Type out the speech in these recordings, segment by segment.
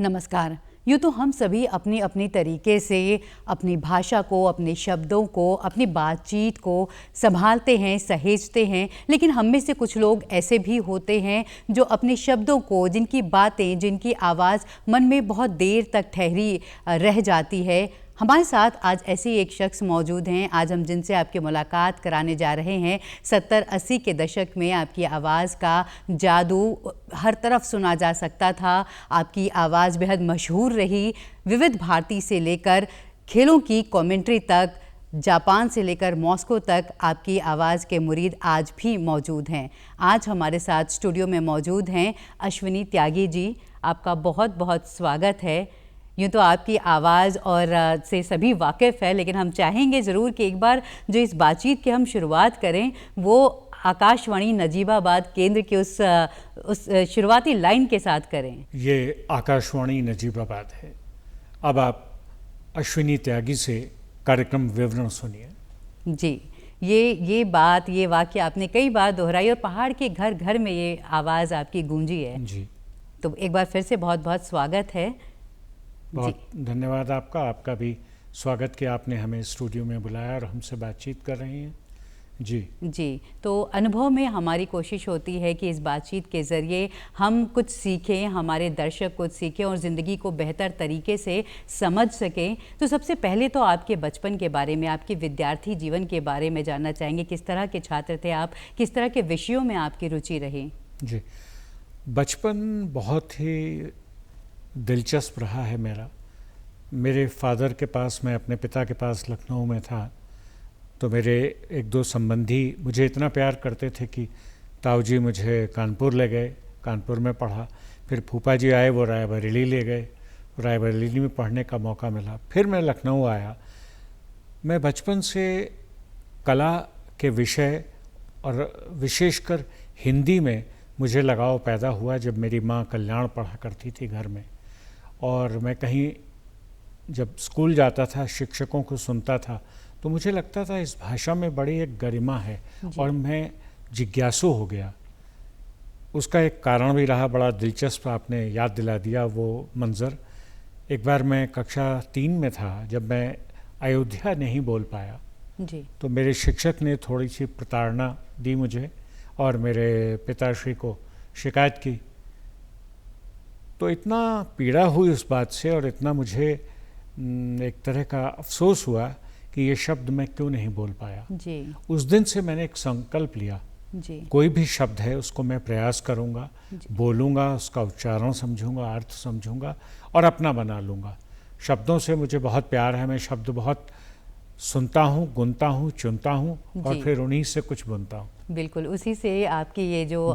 नमस्कार। यूँ तो हम सभी अपनी अपनी तरीके से अपनी भाषा को, अपने शब्दों को, अपनी बातचीत को संभालते हैं, सहेजते हैं, लेकिन हम में से कुछ लोग ऐसे भी होते हैं जो अपने शब्दों को, जिनकी बातें, जिनकी आवाज़ मन में बहुत देर तक ठहरी रह जाती है। हमारे साथ आज ऐसे एक शख्स मौजूद हैं। आज हम जिनसे आपकी मुलाकात कराने जा रहे हैं। 70-80 के दशक में आपकी आवाज़ का जादू हर तरफ सुना जा सकता था। आपकी आवाज़ बेहद मशहूर रही। विविध भारती से लेकर खेलों की कमेंट्री तक, जापान से लेकर मॉस्को तक आपकी आवाज़ के मुरीद आज भी मौजूद हैं। आज हमारे साथ स्टूडियो में मौजूद हैं अश्विनी त्यागी जी। आपका बहुत बहुत स्वागत है। यूँ तो आपकी आवाज़ और से सभी वाकिफ़ है, लेकिन हम चाहेंगे ज़रूर कि एक बार जो इस बातचीत की हम शुरुआत करें वो आकाशवाणी नजीबाबाद केंद्र की उस शुरुआती लाइन के साथ करें। ये आकाशवाणी नजीबाबाद है। अब आप अश्विनी त्यागी से कार्यक्रम विवरण सुनिए। जी, ये बात, ये वाक़या आपने कई बार दोहराई और पहाड़ के घर घर में ये आवाज़ आपकी गूंजी है। जी, तो एक बार फिर से बहुत बहुत स्वागत है। बहुत धन्यवाद आपका भी स्वागत कि आपने हमें स्टूडियो में बुलाया और हमसे बातचीत कर रही हैं। जी, तो अनुभव में हमारी कोशिश होती है कि इस बातचीत के ज़रिए हम कुछ सीखें, हमारे दर्शक कुछ सीखें और ज़िंदगी को बेहतर तरीके से समझ सकें। तो सबसे पहले तो आपके बचपन के बारे में, आपके विद्यार्थी जीवन के बारे में जानना चाहेंगे। किस तरह के छात्र थे आप? किस तरह के विषयों में आपकी रुचि रही? जी, बचपन बहुत ही दिलचस्प रहा है मेरा। मेरे फादर के पास, मैं अपने पिता के पास लखनऊ में था, तो मेरे एक दो संबंधी मुझे इतना प्यार करते थे कि ताऊ जी मुझे कानपुर ले गए, कानपुर में पढ़ा। फिर फूफा जी आए, वो रायबरेली ले गए, रायबरेली में पढ़ने का मौका मिला। फिर मैं लखनऊ आया। मैं बचपन से कला के विषय और विशेषकर हिंदी में मुझे लगाव पैदा हुआ जब मेरी माँ कल्याण पढ़ा करती थी घर में। और मैं कहीं जब स्कूल जाता था, शिक्षकों को सुनता था, तो मुझे लगता था इस भाषा में बड़ी एक गरिमा है और मैं जिज्ञासु हो गया। उसका एक कारण भी रहा, बड़ा दिलचस्प, आपने याद दिला दिया वो मंज़र। एक बार मैं कक्षा 3 में था, जब मैं अयोध्या नहीं बोल पाया जी, तो मेरे शिक्षक ने थोड़ी सी प्रताड़ना दी मुझे और मेरे पिताश्री को शिकायत की। तो इतना पीड़ा हुई उस बात से और इतना मुझे एक तरह का अफसोस हुआ कि ये शब्द मैं क्यों नहीं बोल पाया। जी, उस दिन से मैंने एक संकल्प लिया, जी, कोई भी शब्द है उसको मैं प्रयास करूँगा, बोलूँगा, उसका उच्चारण समझूंगा, अर्थ समझूंगा और अपना बना लूँगा। शब्दों से मुझे बहुत प्यार है। मैं शब्द बहुत सुनता हूँ, गुनता हूँ, चुनता हूँ और फिर उन्हीं से कुछ बुनता हूँ। बिल्कुल, उसी से आपकी ये जो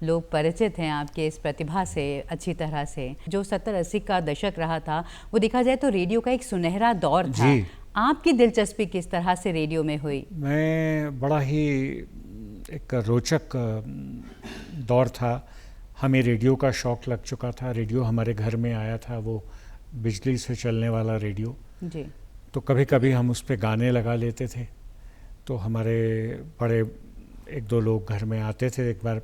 लोग परिचित हैं आपके इस प्रतिभा से अच्छी तरह से। जो 70-80 का दशक रहा था, वो देखा जाए तो रेडियो का एक सुनहरा दौर था। आपकी दिलचस्पी किस तरह से रेडियो में हुई? मैं बड़ा ही एक रोचक दौर था। हमें रेडियो का शौक़ लग चुका था। रेडियो हमारे घर में आया था, वो बिजली से चलने वाला रेडियो। जी, तो कभी कभी हम उस पर गाने लगा लेते थे। तो हमारे बड़े एक दो लोग घर में आते थे। एक बार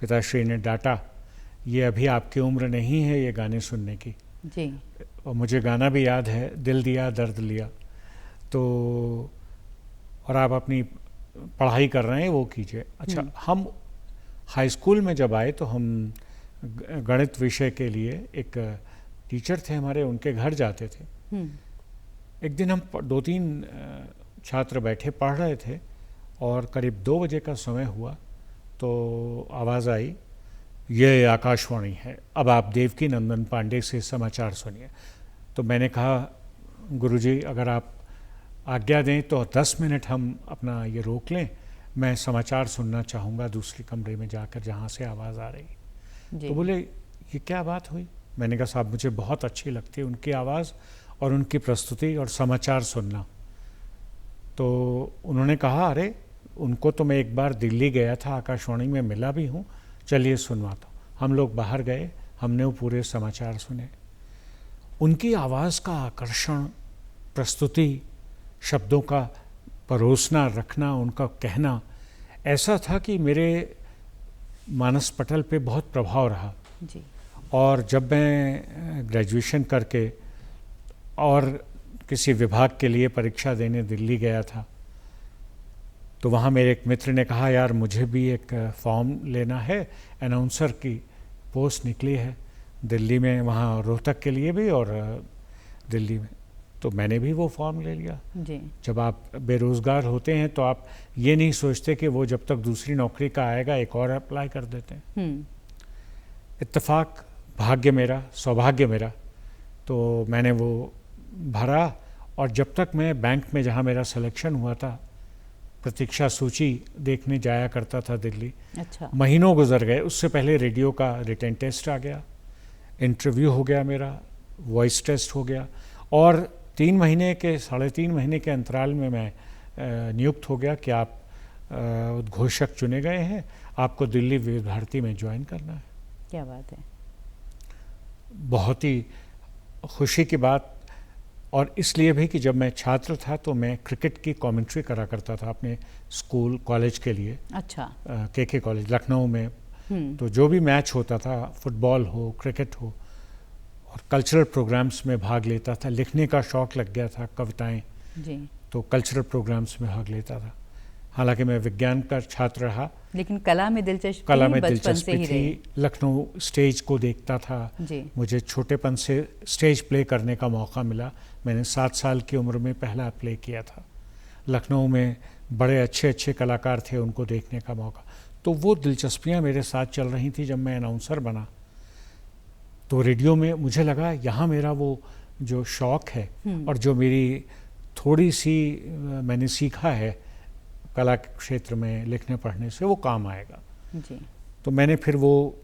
पिताश्री ने डांटा, ये अभी आपकी उम्र नहीं है ये गाने सुनने की। जी, और मुझे गाना भी याद है, दिल दिया दर्द लिया। तो और आप अपनी पढ़ाई कर रहे हैं वो कीजिए। अच्छा, हम हाई स्कूल में जब आए तो हम गणित विषय के लिए एक टीचर थे हमारे, उनके घर जाते थे। एक दिन हम 2-3 छात्र बैठे पढ़ रहे थे और करीब 2 बजे का समय हुआ तो आवाज़ आई, ये आकाशवाणी है, अब आप देवकी नंदन पांडे से समाचार सुनिए। तो मैंने कहा, गुरुजी अगर आप आज्ञा दें तो 10 मिनट हम अपना ये रोक लें, मैं समाचार सुनना चाहूँगा दूसरे कमरे में जाकर जहाँ से आवाज़ आ रही। तो बोले, ये क्या बात हुई? मैंने कहा, साहब मुझे बहुत अच्छी लगती है उनकी आवाज़ और उनकी प्रस्तुति और समाचार सुनना। तो उन्होंने कहा, अरे उनको तो मैं एक बार दिल्ली गया था, आकाशवाणी में मिला भी हूँ, चलिए सुनवाता हूँ। हम लोग बाहर गए, हमने वो पूरे समाचार सुने। उनकी आवाज़ का आकर्षण, प्रस्तुति, शब्दों का परोसना, रखना, उनका कहना ऐसा था कि मेरे मानस पटल पे बहुत प्रभाव रहा। जी, और जब मैं ग्रेजुएशन करके और किसी विभाग के लिए परीक्षा देने दिल्ली गया था, तो वहाँ मेरे एक मित्र ने कहा, यार मुझे भी एक फॉर्म लेना है, अनाउंसर की पोस्ट निकली है दिल्ली में, वहाँ रोहतक के लिए भी और दिल्ली में। तो मैंने भी वो फॉर्म ले लिया जी। जब आप बेरोज़गार होते हैं तो आप ये नहीं सोचते कि वो जब तक दूसरी नौकरी का आएगा एक और अप्लाई कर देते हैं। इत्तेफाक, भाग्य मेरा, सौभाग्य मेरा, तो मैंने वो भरा और जब तक मैं बैंक में जहाँ मेरा सिलेक्शन हुआ था, प्रतीक्षा सूची देखने जाया करता था दिल्ली। अच्छा। महीनों गुजर गए, उससे पहले रेडियो का रिटन टेस्ट आ गया, इंटरव्यू हो गया मेरा, वॉइस टेस्ट हो गया और 3.5 महीने के अंतराल में मैं नियुक्त हो गया कि आप उद्घोषक चुने गए हैं, आपको दिल्ली विविध भारती में ज्वाइन करना है। क्या बात है। बहुत ही खुशी की बात, और इसलिए भी कि जब मैं छात्र था तो मैं क्रिकेट की कमेंट्री करा करता था अपने स्कूल कॉलेज के लिए। अच्छा। के कॉलेज लखनऊ में। तो जो भी मैच होता था, फुटबॉल हो, क्रिकेट हो, और कल्चरल प्रोग्राम्स में भाग लेता था। लिखने का शौक़ लग गया था, कविताएं जी। तो कल्चरल प्रोग्राम्स में भाग लेता था। हालांकि मैं विज्ञान का छात्र रहा, लेकिन कला में दिलचस्पी थी। लखनऊ स्टेज को देखता था जी। मुझे छोटेपन से स्टेज प्ले करने का मौका मिला। मैंने 7 साल की उम्र में पहला प्ले किया था। लखनऊ में बड़े अच्छे अच्छे कलाकार थे, उनको देखने का मौका। तो वो दिलचस्पियाँ मेरे साथ चल रही थी। जब मैं अनाउंसर बना तो रेडियो में मुझे लगा यहाँ मेरा वो जो शौक़ है और जो मेरी थोड़ी सी मैंने सीखा है कला के क्षेत्र में लिखने पढ़ने से, वो काम आएगा जी। तो मैंने फिर वो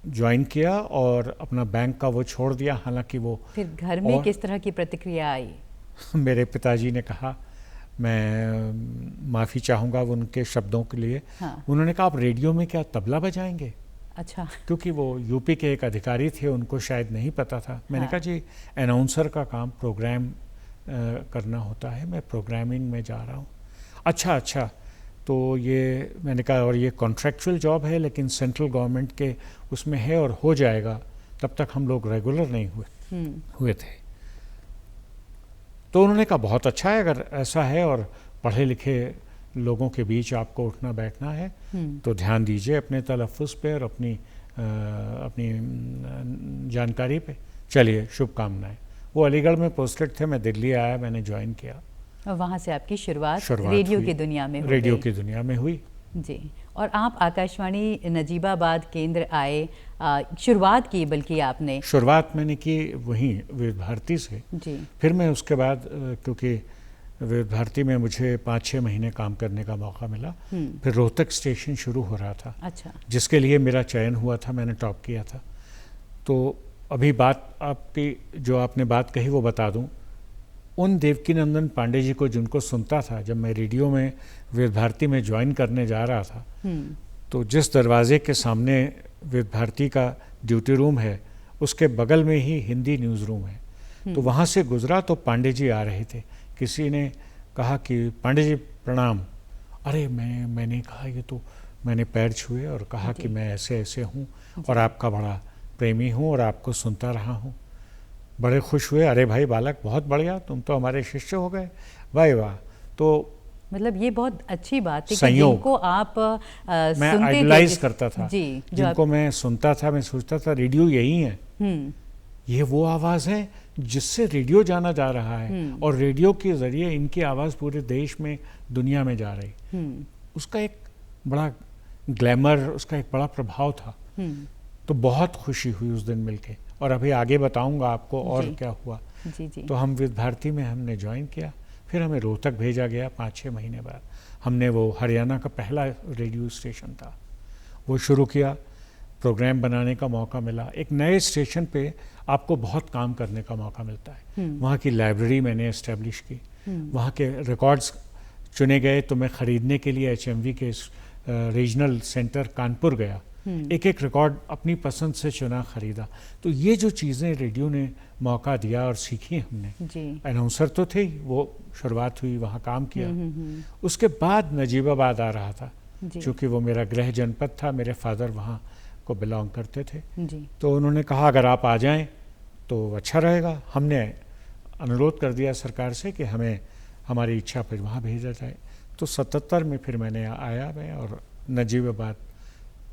ज्वाइन किया और अपना बैंक का वो छोड़ दिया। हालांकि वो फिर घर में किस तरह की प्रतिक्रिया आई? मेरे पिताजी ने कहा, मैं माफ़ी चाहूँगा उनके शब्दों के लिए। हाँ। उन्होंने कहा, आप रेडियो में क्या तबला बजाएंगे? अच्छा। क्योंकि वो यूपी के एक अधिकारी थे, उनको शायद नहीं पता था। मैंने हाँ। कहा, जी अनाउंसर का काम प्रोग्राम करना होता है, मैं प्रोग्रामिंग में जा रहा हूँ। अच्छा, तो ये मैंने कहा, और ये कॉन्ट्रैक्चुअल जॉब है लेकिन सेंट्रल गवर्नमेंट के उसमें है और हो जाएगा। तब तक हम लोग रेगुलर नहीं हुए थे। तो उन्होंने कहा, बहुत अच्छा है अगर ऐसा है और पढ़े लिखे लोगों के बीच आपको उठना बैठना है तो ध्यान दीजिए अपने तलफ़्फ़ुज़ पे और अपनी जानकारी पे। चलिए, शुभकामनाएं। वो अलीगढ़ में पोस्टेड थे, मैं दिल्ली आया, मैंने ज्वाइन किया और वहाँ से आपकी शुरुआत रेडियो की दुनिया में हुई जी। और आप आकाशवाणी नजीबाबाद केंद्र आए, शुरुआत की बल्कि आपने? शुरुआत मैंने की वहीं विविध भारती से जी। फिर मैं उसके बाद क्योंकि विविध भारती में मुझे 5-6 महीने काम करने का मौका मिला, फिर रोहतक स्टेशन शुरू हो रहा था। अच्छा। जिसके लिए मेरा चयन हुआ था, मैंने टॉप किया था। तो अभी बात आपकी जो आपने बात कही वो बता दूं, उन देवकीनंदन पांडे जी को जिनको सुनता था जब मैं रेडियो में विविध भारती में ज्वाइन करने जा रहा था, तो जिस दरवाजे के सामने विविध भारती का ड्यूटी रूम है उसके बगल में ही हिंदी न्यूज़ रूम है। तो वहाँ से गुजरा तो पांडे जी आ रहे थे। किसी ने कहा कि पांडे जी प्रणाम। अरे मैंने कहा, ये तो मैंने पैर छुए और कहा कि मैं ऐसे ऐसे हूँ और आपका बड़ा प्रेमी हूँ और आपको सुनता रहा हूँ। बड़े खुश हुए, अरे भाई बालक, बहुत बढ़िया, तुम तो हमारे शिष्य हो गए, वाह वाह। तो मतलब ये बहुत अच्छी बात है कि जिनको आप मैं आइडलाइज करता था जी, जिनको मैं सुनता था, मैं सोचता था रेडियो यही है, ये वो आवाज़ है जिससे रेडियो जाना जा रहा है और रेडियो के ज़रिए इनकी आवाज़ पूरे देश में, दुनिया में जा रही। उसका एक बड़ा ग्लैमर, उसका एक बड़ा प्रभाव था। तो बहुत खुशी हुई उस दिन मिलके, और अभी आगे बताऊंगा आपको और क्या हुआ। जी। तो हम विविध भारती में हमने ज्वाइन किया, फिर हमें रोहतक भेजा गया 5-6 महीने बाद। हमने वो हरियाणा का पहला रेडियो स्टेशन था, वो शुरू किया, प्रोग्राम बनाने का मौका मिला। एक नए स्टेशन पे आपको बहुत काम करने का मौका मिलता है। वहाँ की लाइब्रेरी मैंने इस्टेब्लिश की, वहाँ के रिकॉर्ड्स चुने गए तो मैं ख़रीदने के लिए HMV के रीजनल सेंटर कानपुर गया, एक एक रिकॉर्ड अपनी पसंद से चुना, ख़रीदा। तो ये जो चीज़ें रेडियो ने मौका दिया और सीखी हमने। अनाउंसर तो थे, वो शुरुआत हुई, वहाँ काम किया। उसके बाद नजीबाबाद आ रहा था, क्योंकि वो मेरा गृह जनपद था, मेरे फादर वहाँ को बिलोंग करते थे। जी। तो उन्होंने कहा अगर आप आ जाएं तो अच्छा रहेगा। हमने अनुरोध कर दिया सरकार से कि हमें हमारी इच्छा पर वहाँ भेजा जाए। तो 77 में फिर मैंने आया मैं और नजीबाबाद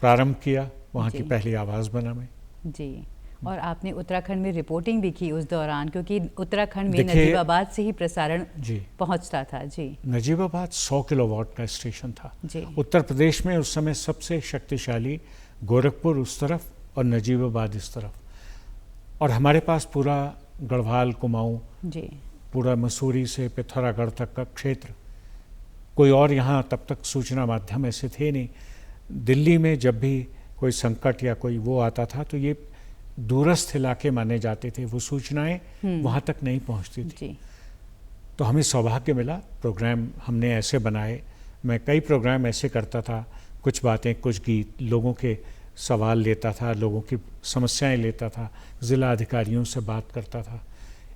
प्रारंभ किया, वहाँ की पहली आवाज़ बना मैं। जी। और आपने उत्तराखंड में रिपोर्टिंग भी की उस दौरान, क्योंकि उत्तराखंड में नजीबाबाद से ही प्रसारण पहुंचता था। जी। नजीबाबाद 100 किलोवाट का स्टेशन था। जी। उत्तर प्रदेश में उस समय सबसे शक्तिशाली गोरखपुर उस तरफ और नजीबाबाद इस तरफ, और हमारे पास पूरा गढ़वाल, कुमाऊं, जी, पूरा मसूरी से पिथौरागढ़ तक का क्षेत्र। कोई और यहाँ तब तक सूचना माध्यम ऐसे थे नहीं। दिल्ली में जब भी कोई संकट या कोई वो आता था तो ये दूरस्थ इलाके माने जाते थे, वो सूचनाएं वहाँ तक नहीं पहुँचती थी। जी। तो हमें सौभाग्य मिला, प्रोग्राम हमने ऐसे बनाए। मैं कई प्रोग्राम ऐसे करता था, कुछ बातें, कुछ गीत, लोगों के सवाल लेता था, लोगों की समस्याएं लेता था, ज़िला अधिकारियों से बात करता था।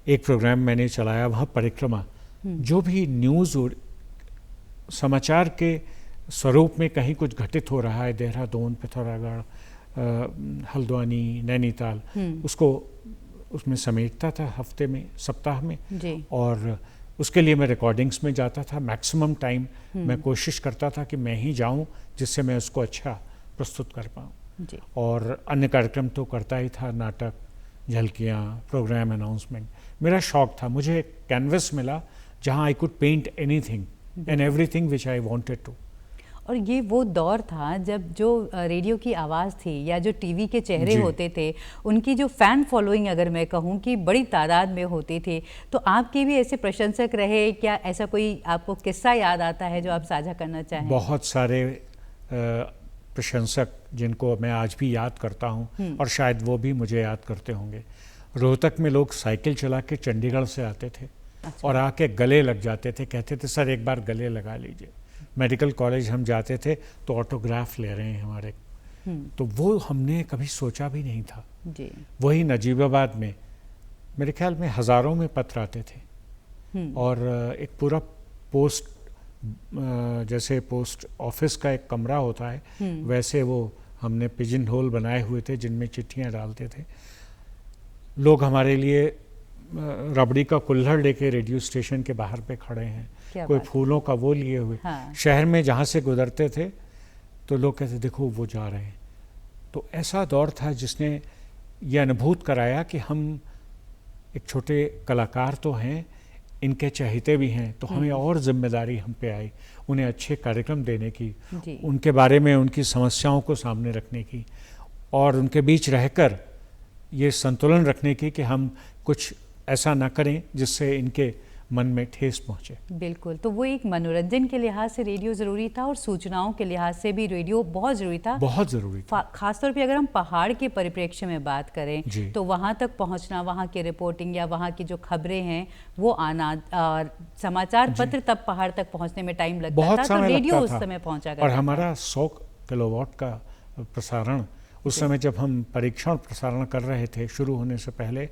एक प्रोग्राम मैंने चलाया वहाँ परिक्रमा, जो भी न्यूज़ और समाचार के स्वरूप में कहीं कुछ घटित हो रहा है, देहरादून, पिथौरागढ़, हल्द्वानी, नैनीताल, उसको उसमें समेटता था हफ्ते में, सप्ताह में जी। और उसके लिए मैं रिकॉर्डिंग्स में जाता था। मैक्सिमम टाइम मैं कोशिश करता था कि मैं ही जाऊं, जिससे मैं उसको अच्छा प्रस्तुत कर पाऊं। जी। और अन्य कार्यक्रम तो करता ही था, नाटक, झलकियाँ, प्रोग्राम अनाउंसमेंट। मेरा शौक था, मुझे एक कैनवस मिला जहाँ I could paint anything and everything which I wanted to. और ये वो दौर था जब जो रेडियो की आवाज़ थी या जो टीवी के चेहरे होते थे, उनकी जो फ़ैन फॉलोइंग अगर मैं कहूँ कि बड़ी तादाद में होती थी। तो आपके भी ऐसे प्रशंसक रहे क्या? ऐसा कोई आपको किस्सा याद आता है जो आप साझा करना चाहें? बहुत सारे प्रशंसक जिनको मैं आज भी याद करता हूँ और शायद वो भी मुझे याद करते होंगे। रोहतक में लोग साइकिल चला के चंडीगढ़ से आते थे। अच्छा। और आके गले लग जाते थे, कहते थे सर एक बार गले लगा लीजिए। मेडिकल कॉलेज हम जाते थे तो ऑटोग्राफ ले रहे हैं हमारे। तो वो हमने कभी सोचा भी नहीं था। जी। वही नजीबाबाद में मेरे ख्याल में हज़ारों में पत्र आते थे और एक पूरा पोस्ट, जैसे पोस्ट ऑफिस का एक कमरा होता है वैसे वो हमने पिजन होल बनाए हुए थे जिनमें चिट्ठियाँ डालते थे। लोग हमारे लिए रबड़ी का कुल्हड़ लेके रेडियो स्टेशन के बाहर पे खड़े हैं, कोई फूलों का वो लिए हुए। हाँ। शहर में जहाँ से गुजरते थे तो लोग कहते देखो वो जा रहे हैं। तो ऐसा दौर था जिसने ये अनुभूत कराया कि हम एक छोटे कलाकार तो हैं, इनके चहेते भी हैं, तो हमें और जिम्मेदारी हम पे आई उन्हें अच्छे कार्यक्रम देने की, उनके बारे में उनकी समस्याओं को सामने रखने की और उनके बीच रहकर ये संतुलन रखने की कि हम कुछ ऐसा ना करें जिससे इनके मन में ठेस पहुंचे। बिल्कुल। तो वो एक मनोरंजन के लिहाज से रेडियो ज़रूरी था और सूचनाओं के लिहाज से भी रेडियो बहुत ज़रूरी था। बहुत ज़रूरी था। खासतौर पे अगर हम पहाड़ के परिप्रेक्ष्य में बात करें तो वहाँ तक पहुँचना, वहाँ की रिपोर्टिंग या वहाँ की जो खबरें हैं वो आना, समाचार पत्र तब पहाड़ तक पहुँचने में टाइम लगता था, तो रेडियो उस समय पहुँचा करता था। और हमारा 100 किलोवाट का प्रसारण उस समय जब हम परीक्षण प्रसारण कर रहे थे शुरू होने से पहले,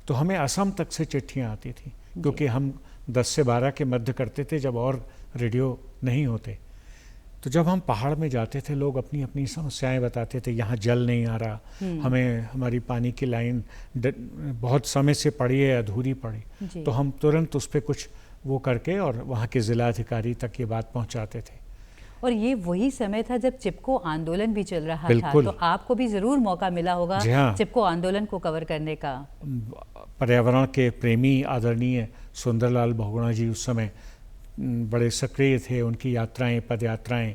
तो हमें असम तक से चिट्ठियाँ आती थी, क्योंकि हम 10 से 12 के मध्य करते थे जब और रेडियो नहीं होते। तो जब हम पहाड़ में जाते थे लोग अपनी अपनी समस्याएं बताते थे, यहाँ जल नहीं आ रहा, हमें हमारी पानी की लाइन बहुत समय से पड़ी है, अधूरी पड़ी, तो हम तुरंत उस पर कुछ वो करके और वहाँ के ज़िला अधिकारी तक ये बात पहुँचाते थे। और ये वही समय था जब चिपको आंदोलन भी चल रहा था, तो आपको भी ज़रूर मौका मिला होगा चिपको आंदोलन को कवर करने का। पर्यावरण के प्रेमी आदरणीय सुंदरलाल बहुगुणा जी उस समय बड़े सक्रिय थे, उनकी यात्राएं, पद यात्राएं,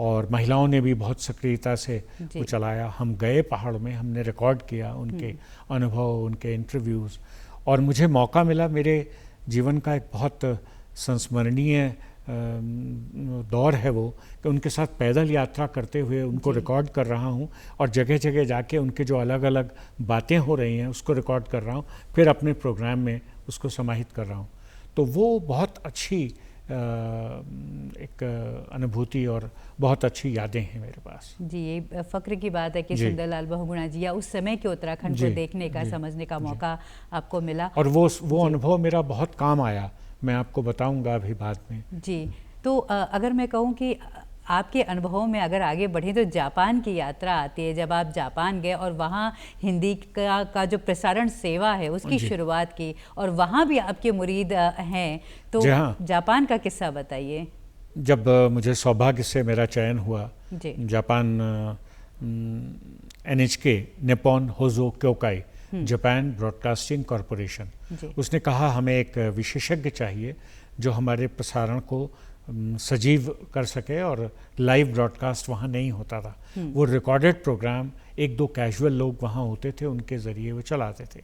और महिलाओं ने भी बहुत सक्रियता से वो चलाया। हम गए पहाड़ में, हमने रिकॉर्ड किया उनके अनुभव, उनके इंटरव्यूज़, और मुझे मौका मिला, मेरे जीवन का एक बहुत संस्मरणीय दौर है वो, कि उनके साथ पैदल यात्रा करते हुए उनको रिकॉर्ड कर रहा हूँ और जगह जगह जाके उनके जो अलग अलग बातें हो रही हैं उसको रिकॉर्ड कर रहा हूँ, फिर अपने प्रोग्राम में उसको समाहित कर रहा हूँ। तो वो बहुत अच्छी एक अनुभूति और बहुत अच्छी यादें हैं मेरे पास। जी, ये फ़ख्र की बात है कि सुंदरलाल बहुगुणा जी या उस समय के उत्तराखंड को देखने का, समझने का मौका आपको मिला, और वो अनुभव मेरा बहुत काम आया, मैं आपको बताऊंगा अभी बाद में। जी। तो अगर मैं कहूँ कि आपके अनुभवों में अगर आगे बढ़े तो जापान की यात्रा आती है, जब आप जापान गए और वहाँ हिंदी का जो प्रसारण सेवा है उसकी शुरुआत की, और वहाँ भी आपके मुरीद हैं, तो हाँ। जापान का किस्सा बताइए। जब मुझे सौभाग्य से मेरा चयन हुआ जापान NHK निप्पॉन होजो क्योकाई जापान ब्रॉडकास्टिंग कॉरपोरेशन, उसने कहा हमें एक विशेषज्ञ चाहिए जो हमारे प्रसारण को सजीव कर सके, और लाइव ब्रॉडकास्ट वहाँ नहीं होता था, वो रिकॉर्डेड प्रोग्राम एक दो कैजुअल लोग वहाँ होते थे, उनके ज़रिए वो चलाते थे।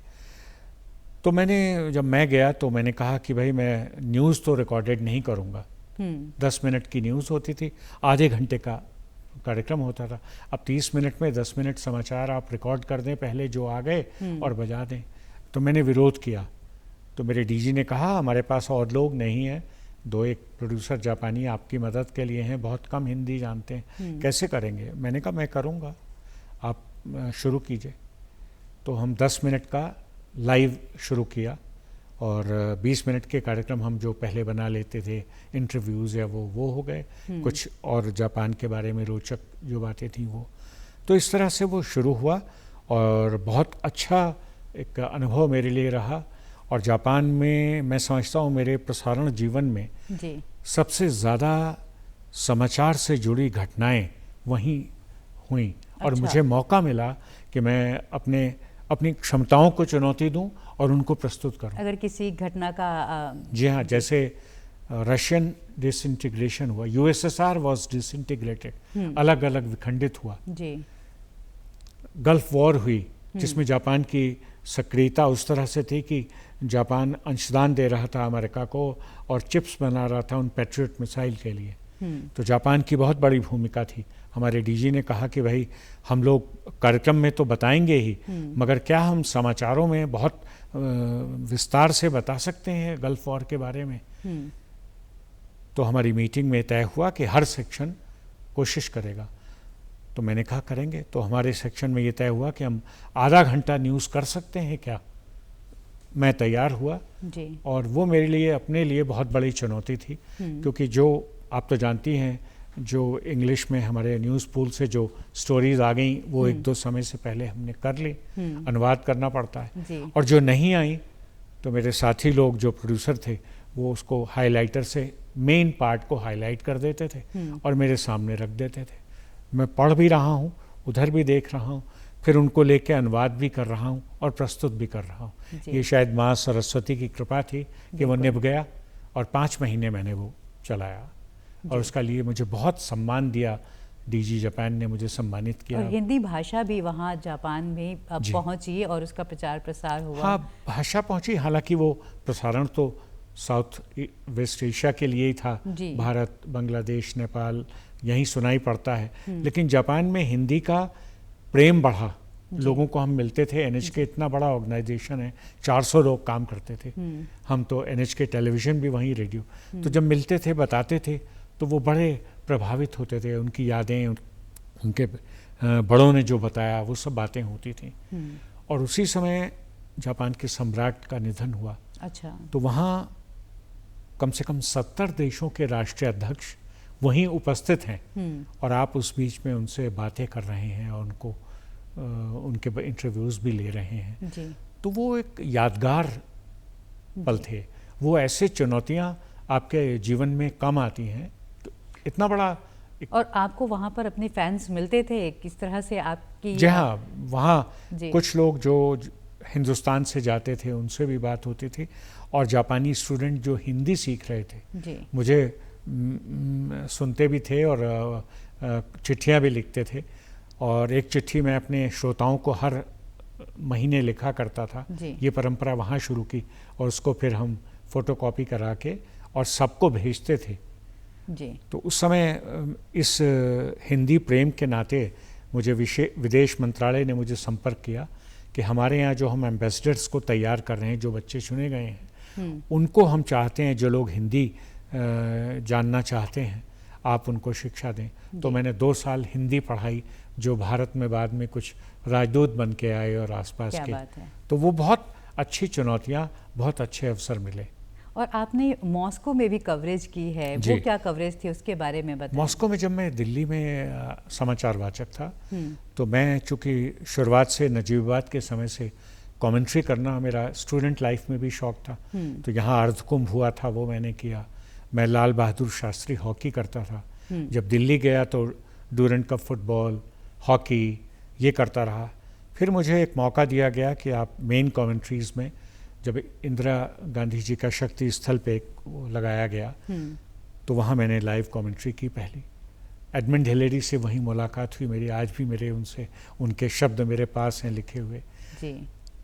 तो जब मैं गया तो मैंने कहा कि भाई मैं न्यूज़ तो रिकॉर्डेड नहीं करूँगा। 10 मिनट की न्यूज़ होती थी, आधे घंटे का कार्यक्रम होता था। अब 30 मिनट में 10 मिनट समाचार आप रिकॉर्ड कर दें पहले जो आ गए और बजा दें, तो मैंने विरोध किया। तो मेरे डीजी ने कहा हमारे पास और लोग नहीं हैं, 2-1 प्रोड्यूसर जापानी आपकी मदद के लिए हैं, बहुत कम हिंदी जानते हैं, कैसे करेंगे? मैंने कहा मैं करूँगा, आप शुरू कीजिए। तो हम 10 मिनट का लाइव शुरू किया, और 20 मिनट के कार्यक्रम हम जो पहले बना लेते थे इंटरव्यूज़ या वो हो गए, कुछ और जापान के बारे में रोचक जो बातें थी वो। तो इस तरह से वो शुरू हुआ और बहुत अच्छा एक अनुभव मेरे लिए रहा। और जापान में मैं समझता हूँ मेरे प्रसारण जीवन में सबसे ज़्यादा समाचार से जुड़ी घटनाएं वहीं हुई। और मुझे मौका मिला कि मैं अपनी क्षमताओं को चुनौती दूं और उनको प्रस्तुत करूं। अगर किसी घटना का जी हाँ, जैसे रशियन डिसइंटीग्रेशन हुआ, USSR वॉज डिसइंटीग्रेटेड, अलग अलग विखंडित हुआ जी। गल्फ वॉर हुई जिसमें जापान की सक्रियता उस तरह से थी कि जापान अंशदान दे रहा था अमेरिका को और चिप्स बना रहा था उन पैट्रियट मिसाइल के लिए। तो जापान की बहुत बड़ी भूमिका थी। हमारे डीजी ने कहा कि भाई हम लोग कार्यक्रम में तो बताएंगे ही, मगर क्या हम समाचारों में बहुत विस्तार से बता सकते हैं गल्फ वॉर के बारे में। तो हमारी मीटिंग में तय हुआ कि हर सेक्शन कोशिश करेगा। तो मैंने कहा करेंगे। तो हमारे सेक्शन में ये तय हुआ कि हम आधा घंटा न्यूज़ कर सकते हैं क्या। मैं तैयार हुआ जी। और वो मेरे लिए अपने लिए बहुत बड़ी चुनौती थी, क्योंकि जो आप तो जानती हैं जो इंग्लिश में हमारे न्यूज़ पूल से जो स्टोरीज आ गई वो 1-2 समय से पहले हमने कर ली, अनुवाद करना पड़ता है। और जो नहीं आई तो मेरे साथी लोग जो प्रोड्यूसर थे वो उसको हाइलाइटर से मेन पार्ट को हाईलाइट कर देते थे और मेरे सामने रख देते थे। मैं पढ़ भी रहा हूँ, उधर भी देख रहा हूँ, फिर उनको लेके अनुवाद भी कर रहा हूँ और प्रस्तुत भी कर रहा हूँ। ये शायद माँ सरस्वती की कृपा थी कि वो निभ गया और 5 महीने मैंने वो चलाया और उसका लिए मुझे बहुत सम्मान दिया। डीजी जापान ने मुझे सम्मानित किया। और हिंदी भाषा भी वहाँ जापान में पहुँची और उसका प्रचार प्रसार हुआ। हाँ, भाषा पहुँची। हालांकि वो प्रसारण तो साउथ वेस्ट एशिया के लिए ही था, भारत, बांग्लादेश, नेपाल यहीं सुनाई पड़ता है। लेकिन जापान में हिंदी का प्रेम बढ़ा, लोगों को हम मिलते थे। NHK इतना बड़ा ऑर्गेनाइजेशन है, 400 लोग काम करते थे। हम तो NHK टेलीविज़न भी वहीं, रेडियो। तो जब मिलते थे बताते थे तो वो बड़े प्रभावित होते थे। उनकी यादें, उनके बड़ों ने जो बताया वो सब बातें होती थी। और उसी समय जापान के सम्राट का निधन हुआ। अच्छा। तो वहाँ कम से कम 70 देशों के राष्ट्रीय अध्यक्ष वहीं उपस्थित हैं और आप उस बीच में उनसे बातें कर रहे हैं और उनके इंटरव्यूज़ भी ले रहे हैं जी। तो वो एक यादगार पल थे। वो ऐसे चुनौतियाँ आपके जीवन में कम आती हैं। तो इतना बड़ा और आपको वहाँ पर अपने फैंस मिलते थे किस तरह से आपकी? जी हाँ, वहाँ कुछ लोग जो हिंदुस्तान से जाते थे उनसे भी बात होती थी और जापानी स्टूडेंट जो हिंदी सीख रहे थे मुझे सुनते भी थे और चिट्ठियाँ भी लिखते थे। और एक चिट्ठी मैं अपने श्रोताओं को हर महीने लिखा करता था। ये परंपरा वहाँ शुरू की और उसको फिर हम फोटोकॉपी करा के और सबको भेजते थे जी। तो उस समय इस हिंदी प्रेम के नाते मुझे विदेश मंत्रालय ने मुझे संपर्क किया कि हमारे यहाँ जो हम एम्बेसडर्स को तैयार कर रहे हैं, जो बच्चे चुने गए हैं, उनको हम चाहते हैं, जो लोग हिंदी जानना चाहते हैं, आप उनको शिक्षा दें। तो मैंने 2 साल हिंदी पढ़ाई, जो भारत में बाद में कुछ राजदूत बन के आए और आसपास के। तो वो बहुत अच्छी चुनौतियाँ, बहुत अच्छे अवसर मिले। और आपने मॉस्को में भी कवरेज की है, जी। वो क्या कवरेज थी उसके बारे में बताएं। मॉस्को में जब मैं दिल्ली में समाचार वाचक था, तो मैं चूँकि शुरुआत से नजीबाबाद के समय से कमेंट्री करना मेरा स्टूडेंट लाइफ में भी शौक था, तो यहाँ अर्धकुंभ हुआ था, वो मैंने किया। मैं लाल बहादुर शास्त्री हॉकी करता था। जब दिल्ली गया तो डूरंड कप फुटबॉल, हॉकी ये करता रहा। फिर मुझे एक मौका दिया गया कि आप मेन कमेंट्रीज़ में, जब इंदिरा गांधी जी का शक्ति स्थल पे एक वो लगाया गया, तो वहाँ मैंने लाइव कमेंट्री की पहली। एडमंड हिलेरी से वहीं मुलाकात हुई मेरी, आज भी मेरे उनसे उनके शब्द मेरे पास हैं लिखे हुए। जी।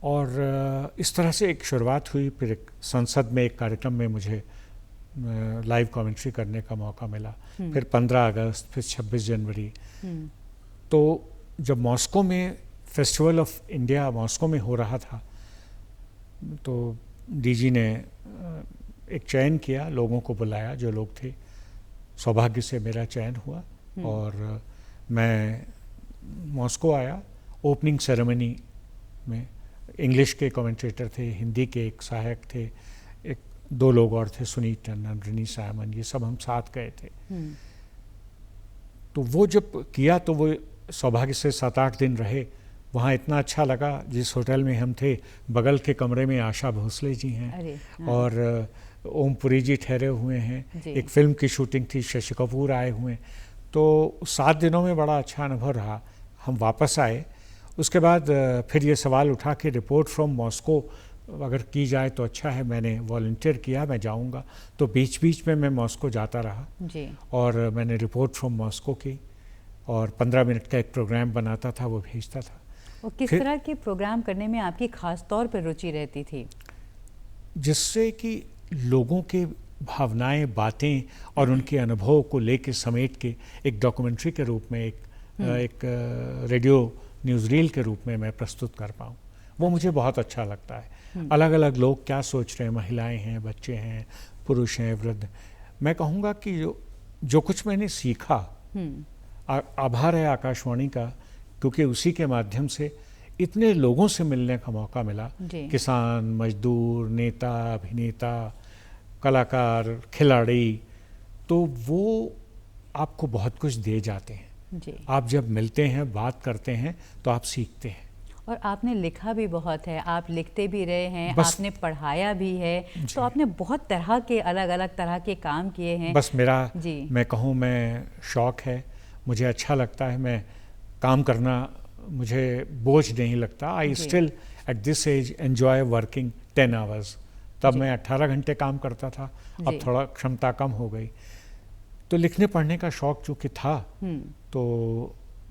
और इस तरह से एक शुरुआत हुई। फिर एक संसद में एक कार्यक्रम में मुझे लाइव कमेंट्री करने का मौका मिला। फिर 15 अगस्त, फिर 26 जनवरी। तो जब मॉस्को में फेस्टिवल ऑफ इंडिया मॉस्को में हो रहा था, तो डीजी ने एक चयन किया, लोगों को बुलाया जो लोग थे। सौभाग्य से मेरा चयन हुआ और मैं मॉस्को आया। ओपनिंग सेरेमनी में इंग्लिश के कमेंटेटर थे, हिंदी के एक सहायक थे, एक 2 लोग और थे, सुनीत टंडन, रिनी सायमन, ये सब हम साथ गए थे। तो वो जब किया तो वो सौभाग्य से 7-8 दिन रहे वहाँ। इतना अच्छा लगा। जिस होटल में हम थे, बगल के कमरे में आशा भोसले जी हैं और ओम पुरी जी ठहरे हुए हैं। एक फिल्म की शूटिंग थी, शशि कपूर आए हुए। तो 7 दिनों में बड़ा अच्छा अनुभव रहा। हम वापस आए, उसके बाद फिर ये सवाल उठा कि रिपोर्ट फ्रॉम मॉस्को अगर की जाए तो अच्छा है। मैंने वॉलंटियर किया, मैं जाऊंगा। तो बीच बीच में मैं मॉस्को जाता रहा जी। और मैंने रिपोर्ट फ्रॉम मॉस्को की और 15 मिनट का एक प्रोग्राम बनाता था, वो भेजता था। और किस तरह के प्रोग्राम करने में आपकी खास तौर पर रुचि रहती थी? जिससे कि लोगों के भावनाएं, बातें और उनके अनुभव को लेके समेट के एक डॉक्यूमेंट्री के रूप में, एक रेडियो न्यूज़ रील के रूप में मैं प्रस्तुत कर पाऊँ, वो मुझे बहुत अच्छा लगता है। अलग अलग लोग क्या सोच रहे हैं, महिलाएं हैं, बच्चे हैं, पुरुष हैं, वृद्ध। मैं कहूँगा कि जो कुछ मैंने सीखा, आभार है आकाशवाणी का, क्योंकि उसी के माध्यम से इतने लोगों से मिलने का मौका मिला। किसान, मजदूर, नेता, अभिनेता, कलाकार, खिलाड़ी, तो वो आपको बहुत कुछ दे जाते हैं। जी। आप जब मिलते हैं, बात करते हैं, तो आप सीखते हैं। और आपने लिखा भी बहुत है, आप लिखते भी रहे हैं, आपने पढ़ाया भी है, तो आपने बहुत तरह के अलग अलग तरह के काम किए हैं। बस मेरा मैं कहूँ, मैं शौक है, मुझे अच्छा लगता है, मैं काम करना मुझे बोझ नहीं लगता। I still at this age enjoy working 10 hours. तब मैं 18 घंटे काम करता था, अब थोड़ा क्षमता कम हो गई। तो लिखने पढ़ने का शौक चूँकि था, तो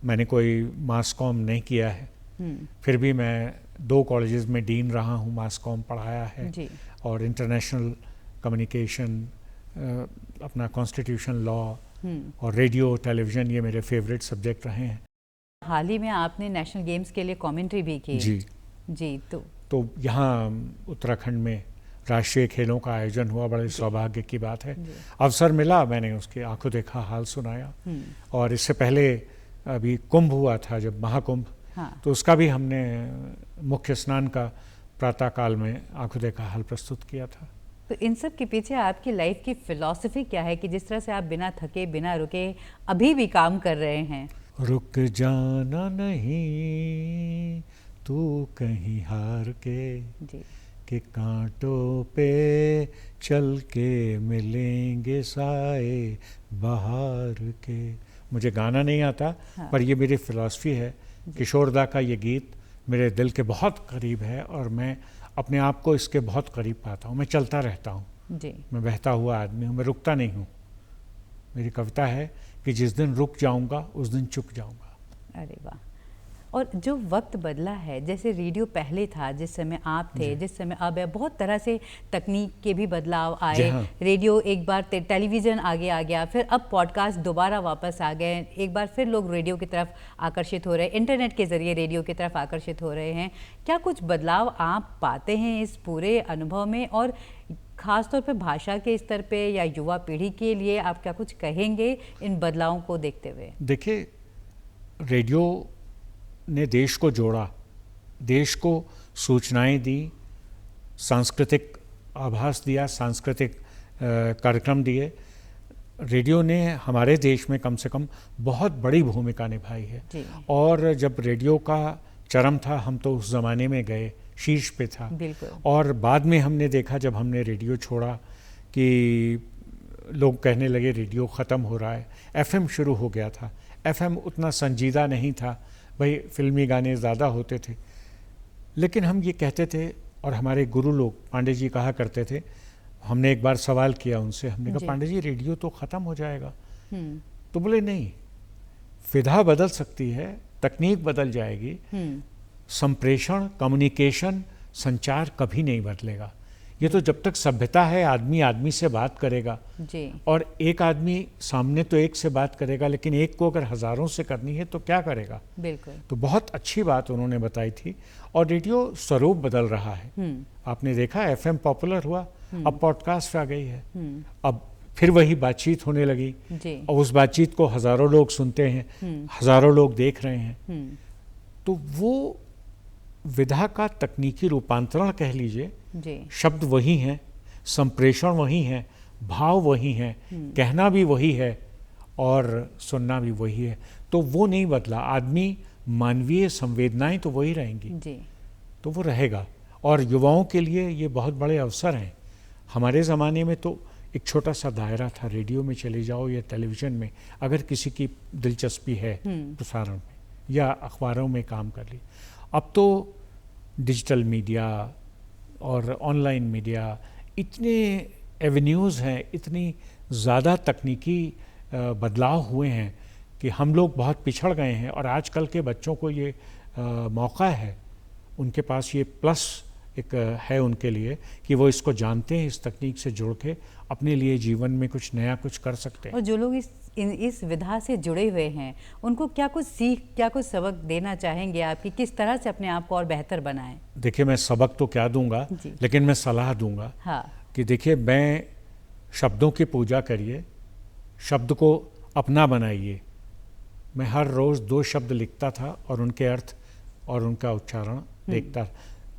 मैंने कोई मास कॉम नहीं किया है। फिर भी मैं 2 कॉलेजेस में डीन रहा हूँ, मास कॉम पढ़ाया है और इंटरनेशनल कम्युनिकेशन, अपना कॉन्स्टिट्यूशन लॉ और रेडियो टेलीविज़न, ये मेरे फेवरेट सब्जेक्ट रहे हैं। हाल ही में आपने नेशनल गेम्स के लिए कमेंट्री भी की। जी। तो यहाँ उत्तराखंड में राष्ट्रीय खेलों का आयोजन हुआ, बड़े सौभाग्य की बात है। अवसर मिला, मैंने उसके आंखों देखा हाल सुनाया। और इससे पहले अभी कुंभ हुआ था, जब महाकुंभ, तो उसका भी हमने मुख्य स्नान का प्रातःकाल में आंखों देखा हाल प्रस्तुत किया था। तो इन सब के पीछे आपकी लाइफ की फिलॉसफी क्या है कि जिस तरह से आप बिना थके, बिना रुके अभी भी काम कर रहे हैं? रुक जाना नहीं तू कहीं हार के, कि कांटों पे चल के मिलेंगे साए बहार के। मुझे गाना नहीं आता, पर ये मेरी फिलॉसफी है। किशोरदा का ये गीत मेरे दिल के बहुत करीब है और मैं अपने आप को इसके बहुत करीब पाता हूँ। मैं चलता रहता हूँ, मैं बहता हुआ आदमी हूँ, मैं रुकता नहीं हूँ। मेरी कविता है कि जिस दिन रुक जाऊँगा उस दिन चुक जाऊँगा। अरे वाह। और जो वक्त बदला है, जैसे रेडियो पहले था जिस समय आप थे, जिस समय अब है, बहुत तरह से तकनीक के भी बदलाव आए। रेडियो एक बार टेलीविज़न आगे आ गया, फिर अब पॉडकास्ट दोबारा वापस आ गए, एक बार फिर लोग रेडियो की तरफ आकर्षित हो रहे हैं, इंटरनेट के ज़रिए रेडियो की तरफ आकर्षित हो रहे हैं। क्या कुछ बदलाव आप पाते हैं इस पूरे अनुभव में? और ख़ास तौर पे भाषा के स्तर पे या युवा पीढ़ी के लिए आप क्या कुछ कहेंगे इन बदलावों को देखते हुए? देखिए, रेडियो ने देश को जोड़ा, देश को सूचनाएं दी, सांस्कृतिक आभास दिया, सांस्कृतिक कार्यक्रम दिए। रेडियो ने हमारे देश में कम से कम बहुत बड़ी भूमिका निभाई है। और जब रेडियो का चरम था, हम तो उस ज़माने में गए, शीर्ष पे था। और बाद में हमने देखा, जब हमने रेडियो छोड़ा, कि लोग कहने लगे रेडियो ख़त्म हो रहा है। एफएम शुरू हो गया था। एफएम उतना संजीदा नहीं था, भाई फिल्मी गाने ज़्यादा होते थे। लेकिन हम ये कहते थे, और हमारे गुरु लोग पांडे जी कहा करते थे, हमने एक बार सवाल किया उनसे, हमने कहा पांडे जी रेडियो तो ख़त्म हो जाएगा। तो बोले नहीं, विधा बदल सकती है, तकनीक बदल जाएगी, संप्रेषण, कम्युनिकेशन, संचार कभी नहीं बदलेगा। ये तो जब तक सभ्यता है, आदमी आदमी से बात करेगा जी। और एक आदमी सामने तो एक से बात करेगा, लेकिन एक को अगर हजारों से करनी है तो क्या करेगा। बिल्कुल। तो बहुत अच्छी बात उन्होंने बताई थी। और रेडियो स्वरूप बदल रहा है। आपने देखा, एफएम पॉपुलर हुआ, अब पॉडकास्ट आ गई है, अब फिर वही बातचीत होने लगी जी। और उस बातचीत को हजारों लोग सुनते हैं, हजारों लोग देख रहे हैं। तो वो विधा का तकनीकी रूपांतरण कह लीजिए, शब्द वही हैं, संप्रेषण वही हैं, भाव वही हैं, कहना भी वही है और सुनना भी वही है। तो वो नहीं बदला। आदमी, मानवीय संवेदनाएं तो वही रहेंगी जी। तो वो रहेगा। और युवाओं के लिए ये बहुत बड़े अवसर हैं। हमारे ज़माने में तो एक छोटा सा दायरा था, रेडियो में चले जाओ या टेलीविज़न में, अगर किसी की दिलचस्पी है प्रसारण में, या अखबारों में काम कर ली। अब तो डिजिटल मीडिया और ऑनलाइन मीडिया, इतने एवेन्यूज़ हैं, इतनी ज़्यादा तकनीकी बदलाव हुए हैं कि हम लोग बहुत पिछड़ गए हैं। और आजकल के बच्चों को ये मौका है, उनके पास ये प्लस एक है उनके लिए, कि वो इसको जानते हैं, इस तकनीक से जुड़ के अपने लिए जीवन में कुछ नया कुछ कर सकते हैं। और जो लोग इस विधा से जुड़े हुए हैं, उनको क्या कुछ सीख, क्या कुछ सबक देना चाहेंगे आप, कि किस तरह से अपने आप को और बेहतर बनाएं? देखिए, मैं सबक तो क्या दूंगा, लेकिन मैं सलाह दूंगा। हाँ। कि देखिए, मैं शब्दों की पूजा करिए, शब्द को अपना बनाइए। मैं हर रोज़ 2 शब्द लिखता था और उनके अर्थ और उनका उच्चारण देखता।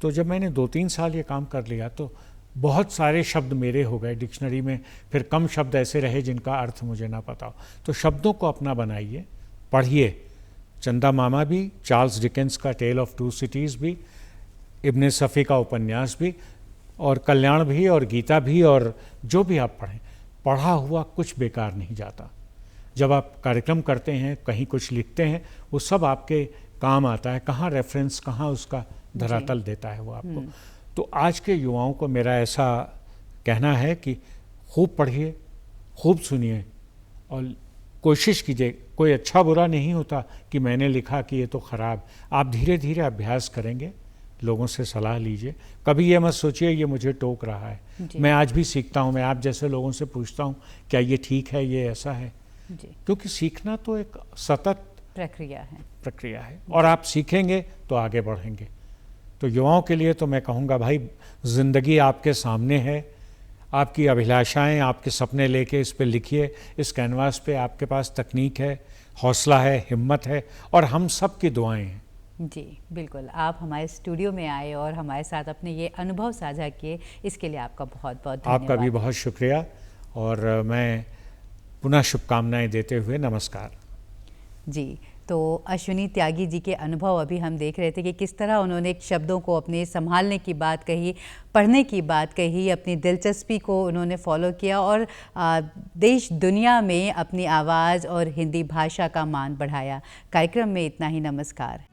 तो जब मैंने 2-3 साल ये काम कर लिया, तो बहुत सारे शब्द मेरे हो गए डिक्शनरी में। फिर कम शब्द ऐसे रहे जिनका अर्थ मुझे ना पता हो। तो शब्दों को अपना बनाइए, पढ़िए। चंदा मामा भी, चार्ल्स डिकेंस का टेल ऑफ 2 सिटीज़ भी, इब्ने सफ़ी का उपन्यास भी, और कल्याण भी, और गीता भी, और जो भी आप पढ़ें, पढ़ा हुआ कुछ बेकार नहीं जाता। जब आप कार्यक्रम करते हैं, कहीं कुछ लिखते हैं, वो सब आपके काम आता है। कहाँ रेफरेंस, कहाँ उसका धरातल देता है वो आपको। तो आज के युवाओं को मेरा ऐसा कहना है कि खूब पढ़िए, खूब सुनिए, और कोशिश कीजिए। कोई अच्छा बुरा नहीं होता कि मैंने लिखा कि ये तो ख़राब। आप धीरे धीरे अभ्यास करेंगे, लोगों से सलाह लीजिए। कभी ये मत सोचिए ये मुझे टोक रहा है। मैं आज भी सीखता हूँ, मैं आप जैसे लोगों से पूछता हूँ क्या ये ठीक है, ये ऐसा है। क्योंकि सीखना तो एक सतत प्रक्रिया है और आप सीखेंगे तो आगे बढ़ेंगे। तो युवाओं के लिए तो मैं कहूँगा, भाई ज़िंदगी आपके सामने है, आपकी अभिलाषाएं, आपके सपने लेके इस पे लिखिए। इस कैनवास पे आपके पास तकनीक है, हौसला है, हिम्मत है, और हम सब की दुआएं हैं। जी बिल्कुल, आप हमारे स्टूडियो में आए और हमारे साथ अपने ये अनुभव साझा किए, इसके लिए आपका बहुत बहुत धन्यवाद। आपका भी बहुत शुक्रिया, और मैं पुनः शुभकामनाएं देते हुए नमस्कार। जी, तो अश्विनी त्यागी जी के अनुभव अभी हम देख रहे थे कि किस तरह उन्होंने शब्दों को अपने संभालने की बात कही, पढ़ने की बात कही, अपनी दिलचस्पी को उन्होंने फॉलो किया और देश दुनिया में अपनी आवाज़ और हिंदी भाषा का मान बढ़ाया। कार्यक्रम में इतना ही, नमस्कार।